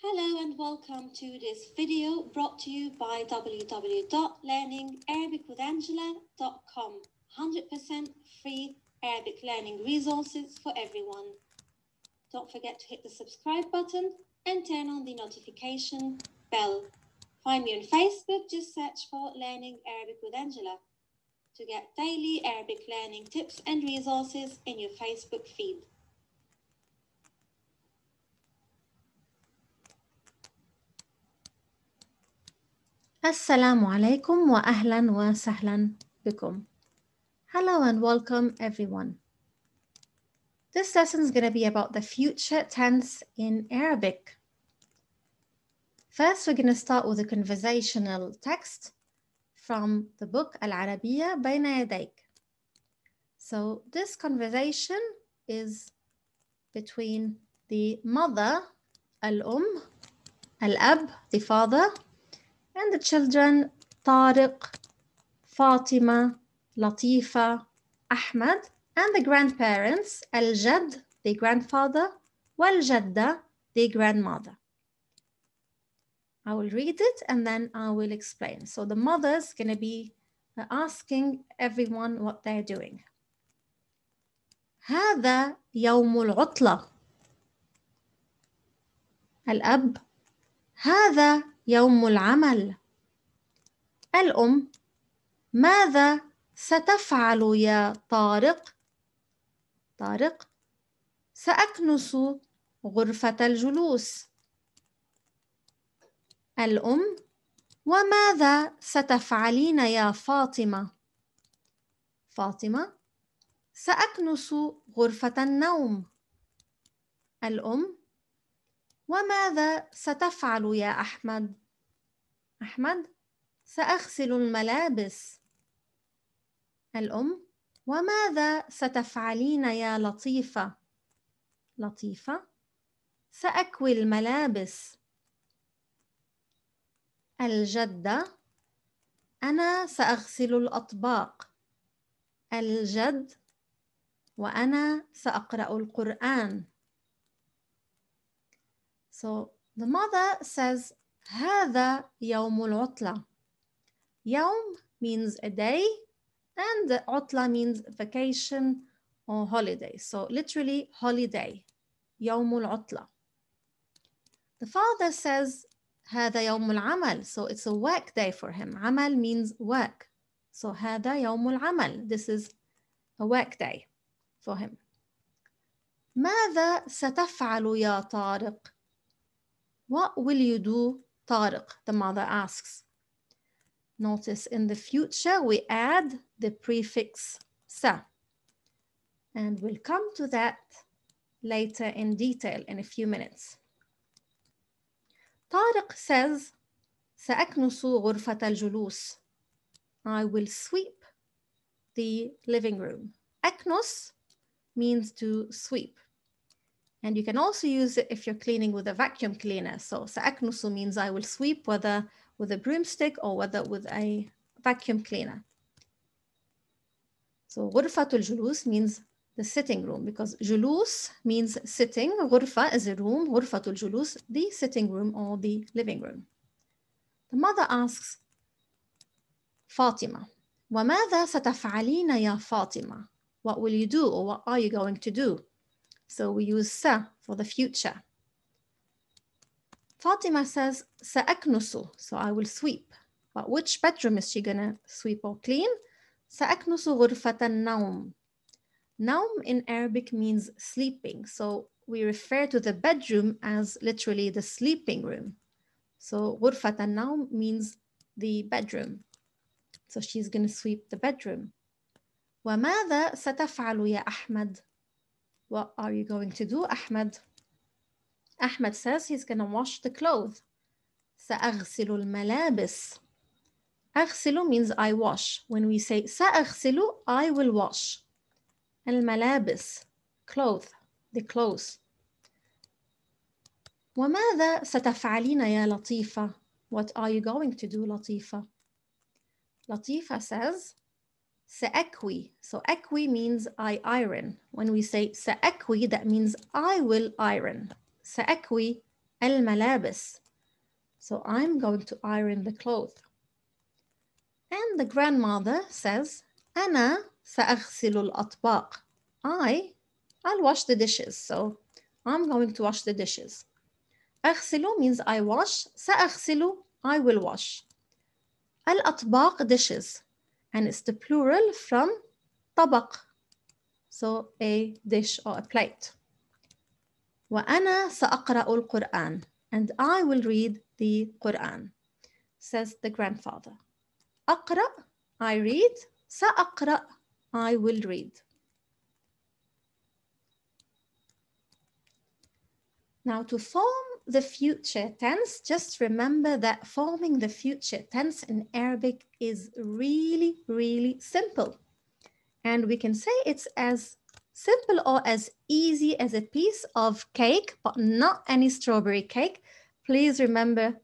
Hello and welcome to this video brought to you by www.learningarabicwithangela.com. 100% free Arabic learning resources for everyone. Don't forget to hit the subscribe button and turn on the notification bell. Find me on Facebook, just search for Learning Arabic with Angela to get daily Arabic learning tips and resources in your Facebook feed. Assalamu alaikum wa ahlan wa sahlan bikum. Hello and welcome everyone. This lesson is going to be about the future tense in Arabic. First, we're going to start with a conversational text from the book العربية بين يديك. So this conversation is between the mother, al-ab, the father, and the children, Tariq, Fatima, Latifa, Ahmad, and the grandparents, Al-Jad, the grandfather, Wal-Jadda, the grandmother. I will read it and then I will explain. So the mother's going to be asking everyone what they're doing. هذا يوم العطلة. الأب: هذا يوم العمل. الأم: ماذا ستفعل يا طارق؟ طارق: سأكنس غرفة الجلوس. الأم: وماذا ستفعلين يا فاطمة؟ فاطمة: سأكنس غرفة النوم. الأم: وماذا ستفعل يا أحمد؟ أحمد: سأغسل الملابس. الأم: وماذا ستفعلين يا لطيفة؟ لطيفة: سأكوي الملابس. الجدة: أنا سأغسل الأطباق. الجد: وأنا سأقرأ القرآن. So the mother says هذا يوم العطلة. يوم means a day and عطلة means vacation or holiday. So literally holiday. يوم العطلة. The father says هذا يوم العمل. So it's a work day for him. عمل means work. So هذا يوم العمل. This is a work day for him. ماذا ستفعل يا طارق? What will you do, طارق? The mother asks. Notice in the future we add the prefix sa. And we'll come to that later in detail in a few minutes. طارق says سأكنس غرفة الجلوس. I will sweep the living room. أكنس means to sweep. And you can also use it if you're cleaning with a vacuum cleaner. So سأكنس means I will sweep, whether with a broomstick or whether with a vacuum cleaner. So غرفة الجلوس means the sitting room, because جلوس means sitting. غرفة is a room. غرفة الجلوس, the sitting room or the living room. The mother asks فاطمة: وماذا ستفعلين يا فاطمة? What will you do, or what are you going to do? So we use sa for the future. Fatima says سأكنس, so I will sweep. But which bedroom is she gonna sweep or clean? سأكنس غرفة النوم. Naum in Arabic means sleeping. So we refer to the bedroom as literally the sleeping room. So غرفة النوم means the bedroom. So she's gonna sweep the bedroom. وماذا ستفعل يا أحمد? What are you going to do, Ahmed? Ahmed says he's going to wash the clothes. سأغسل الملابس. أغسل means I wash. When we say سأغسل, I will wash. الملابس, clothes, the clothes. وماذا ستفعلين يا لطيفة? What are you going to do, Latifa? Latifa says سأكوي. So أكوي means I iron. When we say سأكوي, that means I will iron. سأكوي الملابس. So I'm going to iron the clothes. And the grandmother says, أنا سأغسل الأطباق. I'll wash the dishes. So I'm going to wash the dishes. أغسل means I wash. سأغسل, I will wash. الأطباق, dishes. And it's the plural from طبق. So a dish or a plate. وأنا سأقرأ القرآن. And I will read the Quran, says the grandfather. أقرأ, I read. سأقرأ, I will read. Now to form the future tense, just remember that forming the future tense in Arabic is really, really simple. And we can say it's as simple or as easy as a piece of cake, but not any strawberry cake. Please remember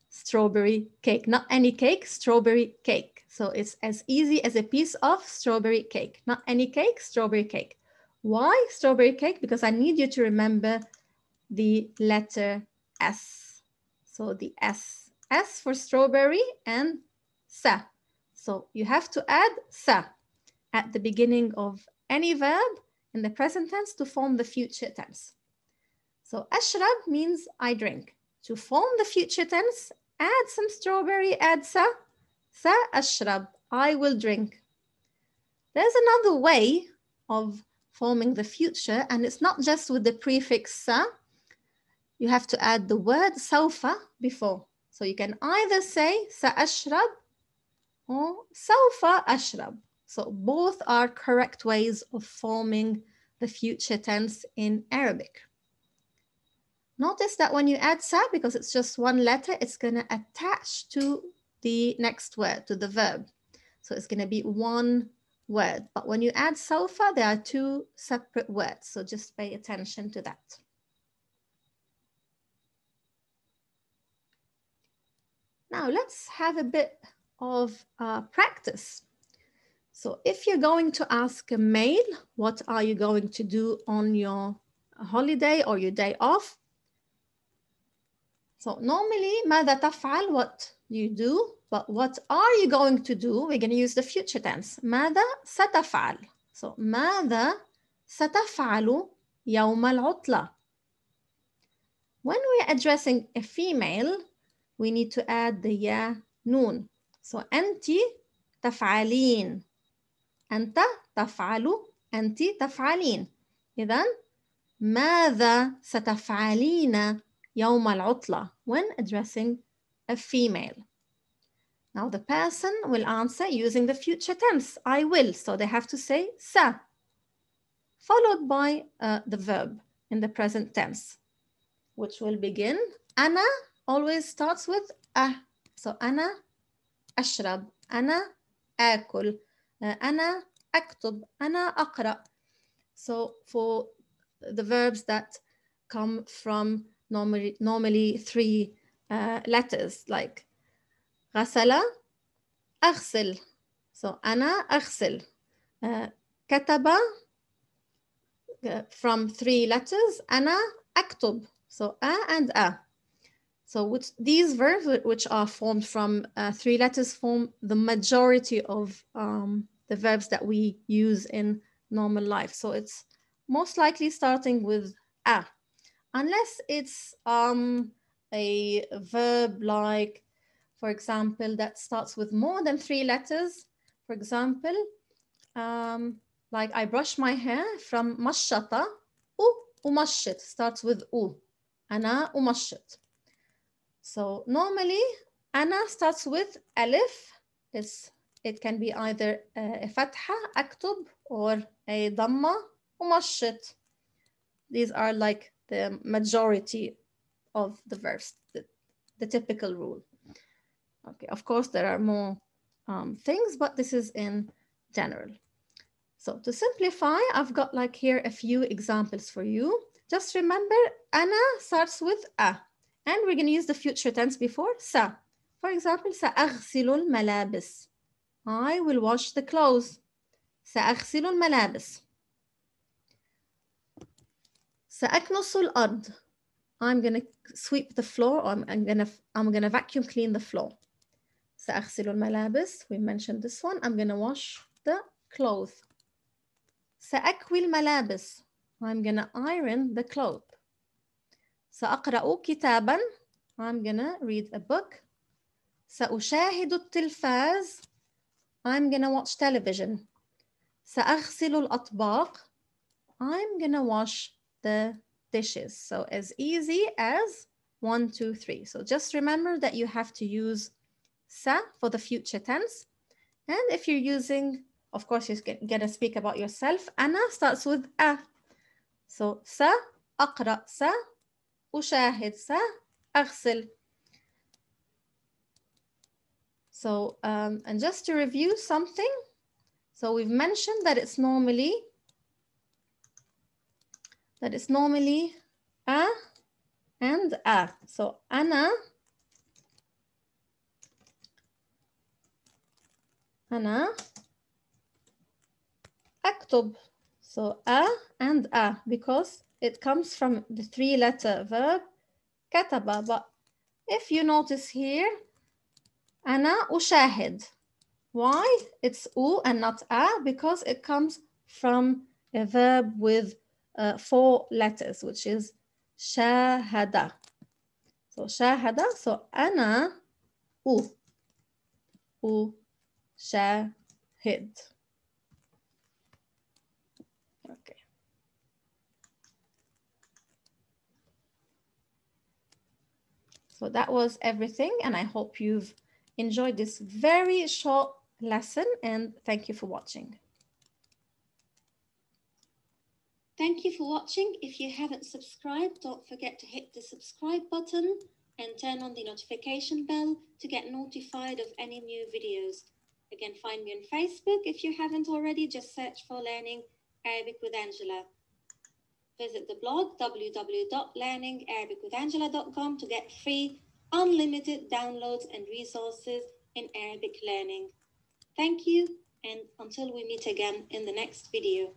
strawberry cake, not any cake, strawberry cake. So it's as easy as a piece of strawberry cake, not any cake, strawberry cake. Why strawberry cake? Because I need you to remember the letter S. So the S for strawberry and sa. So you have to add sa at the beginning of any verb in the present tense to form the future tense. So ashrab means I drink. To form the future tense, add some strawberry, add sa. Sa ashrab, I will drink. There's another way of forming the future, and it's not just with the prefix sa. You have to add the word sawfa before. So you can either say sa ashrab or sawfa ashrab. So both are correct ways of forming the future tense in Arabic. Notice that when you add sa, because it's just one letter, it's going to attach to the next word, to the verb. So it's going to be one word. But when you add sawfa, there are two separate words. So just pay attention to that. Now let's have a bit of practice. So if you're going to ask a male, what are you going to do on your holiday or your day off? So normally, ماذا تفعل, what you do, but what are you going to do? We're going to use the future tense. ماذا ستفعل? So ماذا ستفعل يوم العطلة? When we're addressing a female, we need to add the ya noon. So أنت تفعلين. أنت تفعل. أنت تفعلين. إذن ماذا ستفعلين يوم العطلة when addressing a female? Now the person will answer using the future tense. I will. So they have to say sa, followed by the verb in the present tense, which will begin. أنا always starts with a. So أنا أشرب. أنا آكل. أنا أكتب. أنا أقرأ. So for the verbs that come from normally three letters, like غسل, أغسل. So أنا أغسل. كتب, from three letters. أنا أكتب. So a and a. So these verbs, which are formed from three letters, form the majority of the verbs that we use in normal life. So it's most likely starting with a, unless it's a verb like, for example, that starts with more than three letters. For example, like I brush my hair, from مشط, ومشط starts with u. أنا أمشط. So normally, أنا starts with alif. It can be either a fatha, أكتب, or a dhamma, أمشط. These are like the majority of the verbs, the typical rule. Okay, of course, there are more things, but this is in general. So to simplify, I've got like here a few examples for you. Just remember, أنا starts with a, and we're going to use the future tense before sa. For example, سأغسل الملابس. I will wash the clothes. سأغسل الملابس. سأكنس الأرض. I'm gonna sweep the floor, or I'm gonna vacuum clean the floor. سأغسل الملابس. We mentioned this one. I'm gonna wash the clothes. سأكوي الملابس. I'm gonna iron the clothes. سأقرأ كتابا. I'm gonna read a book. سأشاهد التلفاز. I'm gonna watch television. سأغسل الأطباق. I'm gonna wash the dishes. So as easy as 1, 2, 3. So just remember that you have to use sa for the future tense. And if you're using, of course, you're gonna speak about yourself. أنا starts with a. So sa, أقرأ sa, أشاهد sa, أغسل. So, and just to review something. So we've mentioned that it's normally a and a. So أنا أكتب. So a and a, because it comes from the 3-letter verb كتب. But if you notice here, أنا أشاهد. Why? It's u and not a, because it comes from a verb with 4 letters, which is شاهد. So شاهد. So أنا أشاهد. Okay. So that was everything, and I hope you've enjoyed this very short lesson, and thank you for watching. Thank you for watching. If you haven't subscribed, don't forget to hit the subscribe button and turn on the notification bell to get notified of any new videos. Again, find me on Facebook. If you haven't already, just search for Learning Arabic with Angela. Visit the blog www.learningarabicwithangela.com to get free, unlimited downloads and resources in Arabic learning. Thank you, and until we meet again in the next video.